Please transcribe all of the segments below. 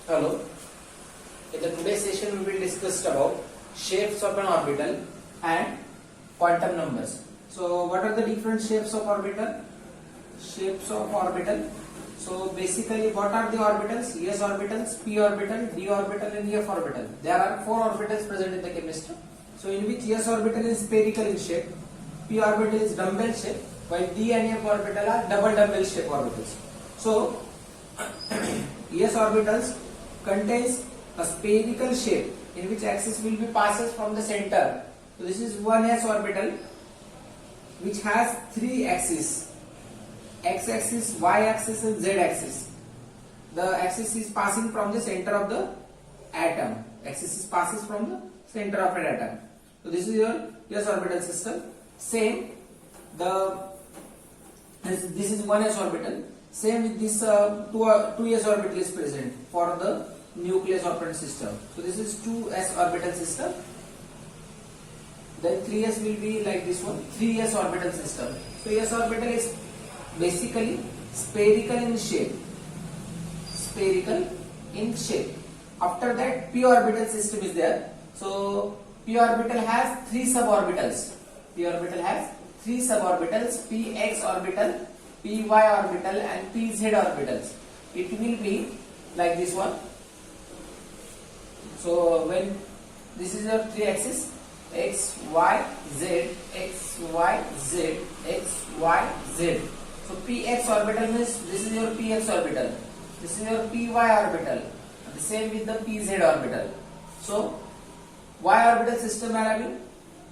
Hello. In the today's session, we will discuss about shapes of an orbital and quantum numbers. So, what are the different shapes of orbital? Shapes of orbital. So, basically, what are the orbitals? S orbitals, P orbital, D orbital, and F orbital. There are 4 orbitals present in the chemistry. So, in which S orbital is spherical in shape, P orbital is dumbbell shape, while D and F orbital are double dumbbell shape orbitals. So, S orbitals contains a spherical shape in which axis will be passes from the center. So this is one S orbital which has 3 axes, x axis, y axis and z axis. The axis is passing from the center of the atom. Axis is passes from the center of an atom. So this is your S orbital system. Same, this is one S orbital. Same with this 2s orbital is present for the nucleus orbital system. So this is 2s orbital system. Then 3s will be like this one, 3s orbital system. So s orbital is basically spherical in shape. Spherical in shape. After that, p orbital system is there. So p orbital has 3 suborbitals. P orbital has 3 suborbitals: px orbital, py orbital and pz orbitals. It will be like this one. So when this is your 3 axis, x, y, z, x, y, z, x, y, z. So px orbital means this is your px orbital, this is your py orbital, the same with the pz orbital. So y orbital system are having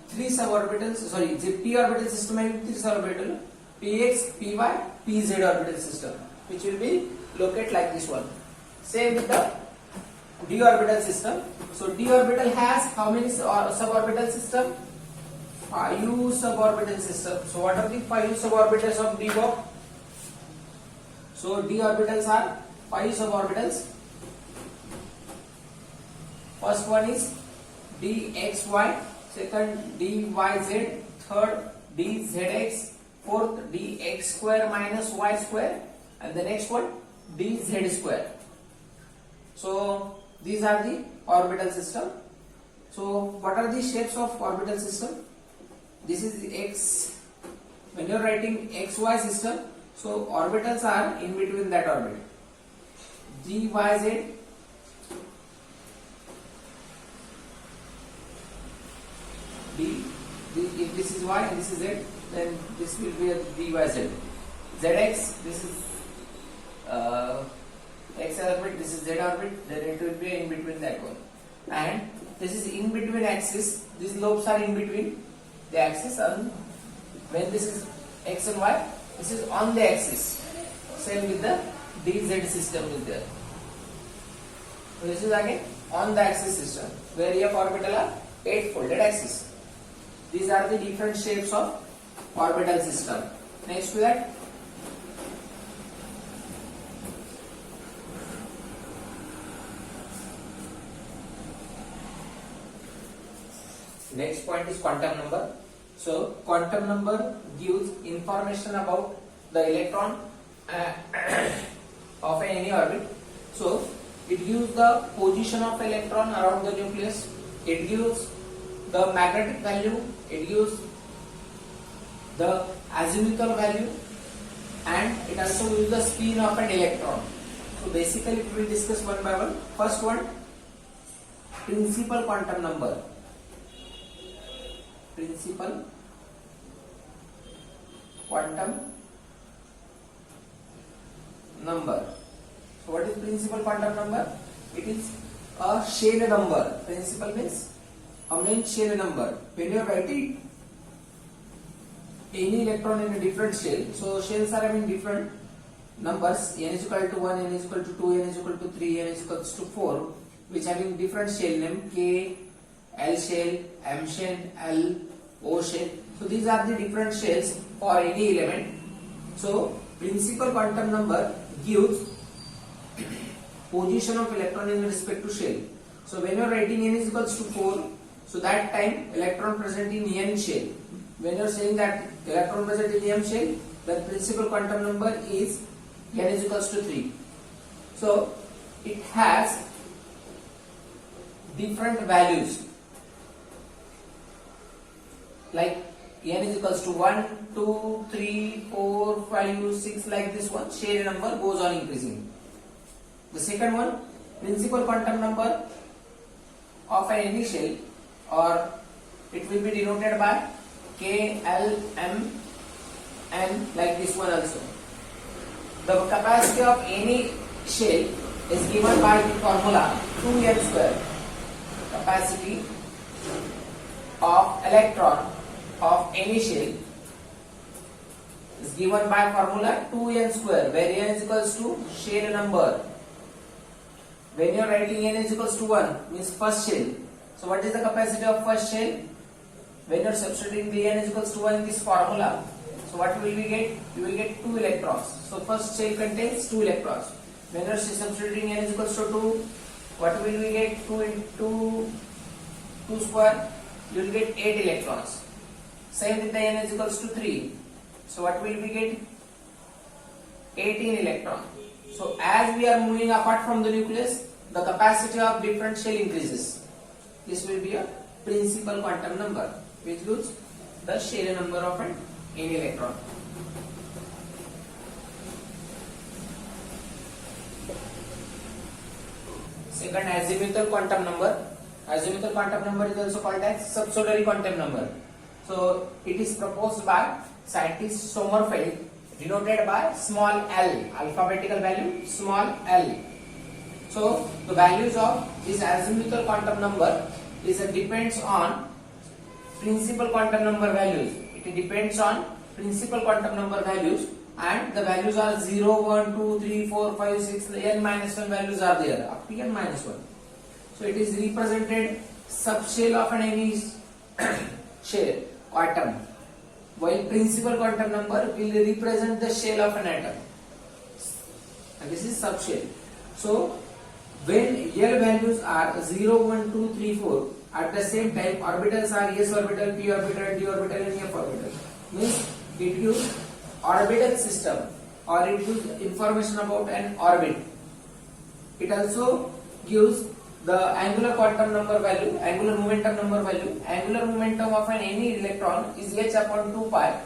3 suborbitals, sorry, the p orbital system having 3 suborbitals, px, py, pz orbital system, which will be located like this one. Same with the d orbital system. So d orbital has how many suborbital system? 5 suborbital system. So what are the 5 suborbitals of d box? So d orbitals are 5 suborbitals. First one is dxy, second dyz, third dzx, fourth dx square minus y square, and the next one dz square. So these are the orbital system. So what are the shapes of orbital system? This is the x. When you are writing xy system, so orbitals are in between that orbit. dyz, if this is y and this is z, then this will be a dyz. Zx, this is x orbit, this is z orbit, then it will be in between that one. And this is in between axis, these lobes are in between the axis, and when this is x and y, this is on the axis. Same with the dz system is there. So this is again on the axis system, where F orbital are 8 folded axis. These are the different shapes of orbital system. Next to that, next point is quantum number. So quantum number gives information about the electron of any orbit. So it gives the position of electron around the nucleus, it gives the magnetic value, it gives the azimuthal value, and it also gives the spin of an electron. So basically we will discuss one by one. First one, principal quantum number. Principal quantum number. So what is principal quantum number? It is a shell number. Principal means a main shell number. When you are writing any electron in a different shell, so shells are having different numbers, n is equal to 1, n is equal to 2, n is equal to 3, n is equal to 4, which having different shell name, K, L shell, M shell, L, O shell. So these are the different shells for any element. So principal quantum number gives position of electron in respect to shell. So when you are writing n is equals to 4, so that time electron present in n shell. When you are saying that electron present in m shell, the principal quantum number is n is equals to 3. So it has different values, like n is equals to 1, 2, 3, 4, 5, 6, like this one, share number goes on increasing. The second one, principal quantum number of an initial, or it will be denoted by K, L, M, N, like this one also. The capacity of any shell is given by the formula 2n square. Capacity of electron of any shell is given by formula 2n square, where n is equals to shell number. When you are writing n is equals to 1, means first shell. So what is the capacity of first shell? When you are substituting the n is equals to 1 in this formula, so what will we get? You will get 2 electrons. So first shell contains 2 electrons. When you are substituting n is equals to 2, what will we get? 2 into 2 square, you will get 8 electrons. Same with the n is equals to 3. So what will we get? 18 electrons. So as we are moving apart from the nucleus, the capacity of different shell increases. This will be a principal quantum number, which gives the shell number of an electron. Second, azimuthal quantum number. Azimuthal quantum number is also called as subsidiary quantum number. So it is proposed by scientist Sommerfeld, denoted by small l, alphabetical value small l. So the values of this azimuthal quantum number depends on principal quantum number values. It depends on principal quantum number values, and the values are 0, 1, 2, 3, 4, 5, 6, n minus 1 values are there up to n minus 1. So it is represented subshell of an any shell atom, while principal quantum number will represent the shell of an atom, and this is subshell. So when L values are 0, 1, 2, 3, 4, at the same time orbitals are s orbital, p orbital, d orbital and f orbital, means it gives orbital system, or it gives information about an orbit. It also gives the angular quantum number value, angular momentum number value. Angular momentum of an any electron is h upon 2 pi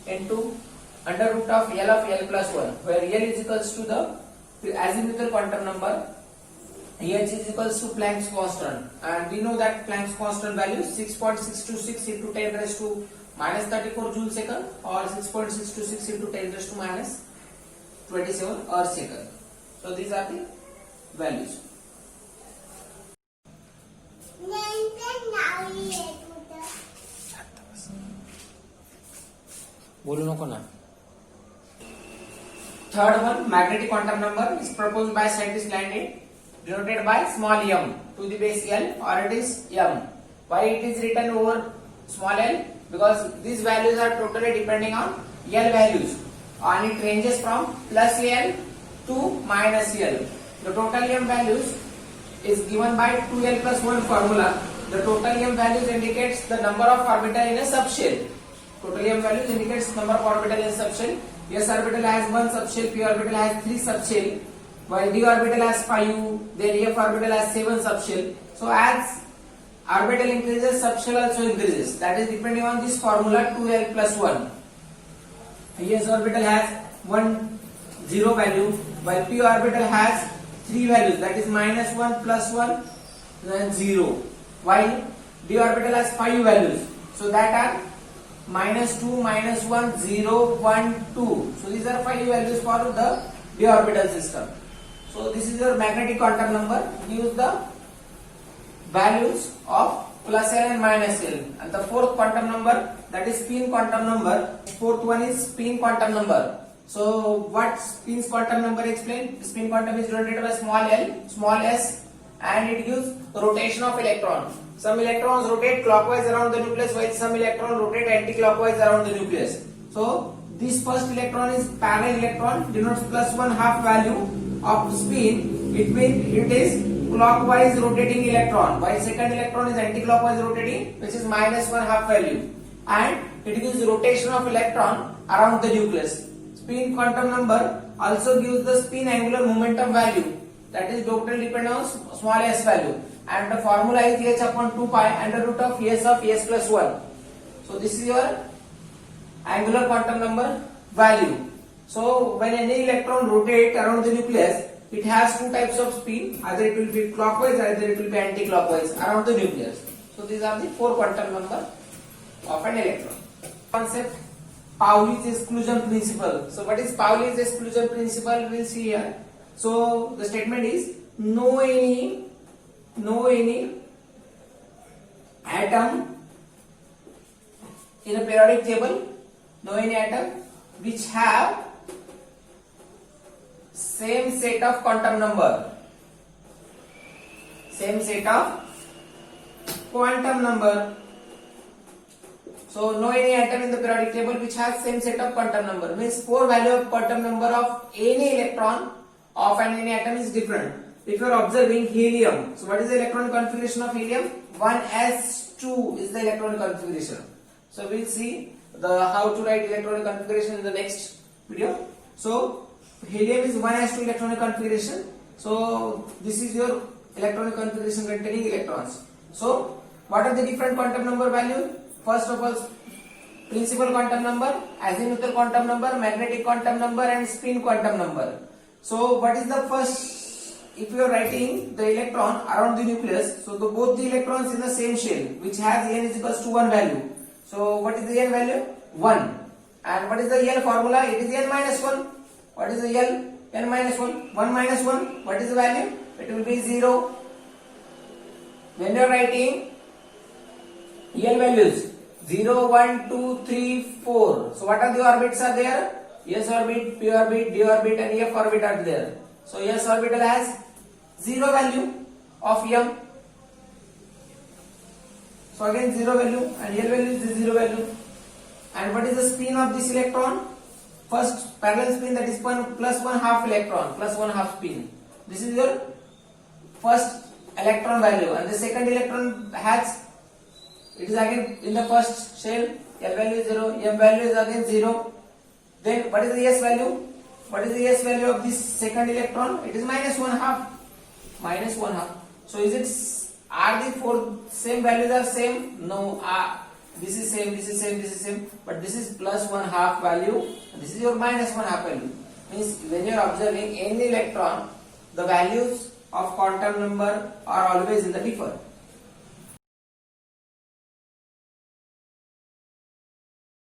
into under root of L plus 1, where L is equals to the azimuthal quantum number, h is equals to Planck's constant, and we know that Planck's constant value is 6.626 into 10 raised to minus 34 joule second, or 6.626 into 10 raised to minus 27 earth second. So these are the values. बोलू नको ना. Third one, magnetic quantum number is proposed by scientist Landé, denoted by small m to the base L, or it is m. Why it is written over small l? Because these values are totally depending on L values, and it ranges from plus L to minus L. The total m values is given by 2L plus 1 formula. The total m values indicates the number of orbital in a subshell. Total m values indicates number of orbital in a subshell. S orbital has 1 subshell, p orbital has 3 subshell, while d orbital has 5, then f orbital has 7 subshell. So as orbital increases, subshell also increases. That is depending on this formula 2L plus 1. S orbital has 1 0 value, while p orbital has 3 values, that is minus 1 plus 1 then 0, while d orbital has 5 values, so that are minus 2, minus 1, 0, 1, 2. So these are 5 values for the d orbital system. So this is your magnetic quantum number, gives the values of plus L and minus L. And the fourth quantum number, that is spin quantum number. Fourth one is spin quantum number. So what spin quantum number explain? Spin quantum is denoted by small l, small s, and it gives rotation of electron. Some electrons rotate clockwise around the nucleus, while some electrons rotate anti-clockwise around the nucleus. So this first electron is parallel electron, denotes plus 1/2 value of spin. It means it is clockwise rotating electron, while second electron is anti-clockwise rotating, which is minus 1/2 value, and it gives rotation of electron around the nucleus. Spin quantum number also gives the spin angular momentum value, that is total depend on small s value, and the formula is h upon 2 pi under root of s plus 1. So this is your angular quantum number value. So when any electron rotates around the nucleus, it has two types of spin, either it will be clockwise, either it will be anti-clockwise around the nucleus. So these are the 4 quantum number of an electron. Concept, Pauli's exclusion principle. So what is Pauli's exclusion principle? We'll see here. So the statement is no any atom in a periodic table, no any atom which have same set of quantum number, same set of quantum number. So no any atom in the periodic table which has same set of quantum number, means 4 value of quantum number of any electron of any atom is different. If you are observing helium, so what is the electron configuration of helium? 1s2 is the electron configuration. So we will see the how to write electronic configuration in the next video. So helium is 1s2 electronic configuration. So this is your electronic configuration containing electrons. So what are the different quantum number value? First of all, principal quantum number, azimuthal quantum number, magnetic quantum number, and spin quantum number. So what is the first? If you are writing the electron around the nucleus, so both the electrons in the same shell, which has n is equals to 1 value. So what is the n value? 1. And what is the L formula? It is n minus 1. What is the L? n minus 1. 1 minus 1. What is the value? It will be 0. When you are writing L values 0, 1, 2, 3, 4. So what are the orbits are there? S orbit, p orbit, d orbit, and f orbit are there. So s orbital has 0 value of m. So again 0 value, and L value is 0 value. And what is the spin of this electron? First parallel spin, that is plus 1 half electron, plus 1 half spin. This is your first electron value, and the second electron has, it is again in the first shell, L value is 0, m value is again 0. Then what is the s value? What is the s value of this second electron? It is minus 1 half. Minus 1 half. So is it, are the four same values are same? No. This is same, this is same, this is same. But this is plus 1 half value. This is your minus 1 half value. Means when you are observing any electron, the values of quantum number are always in the differ.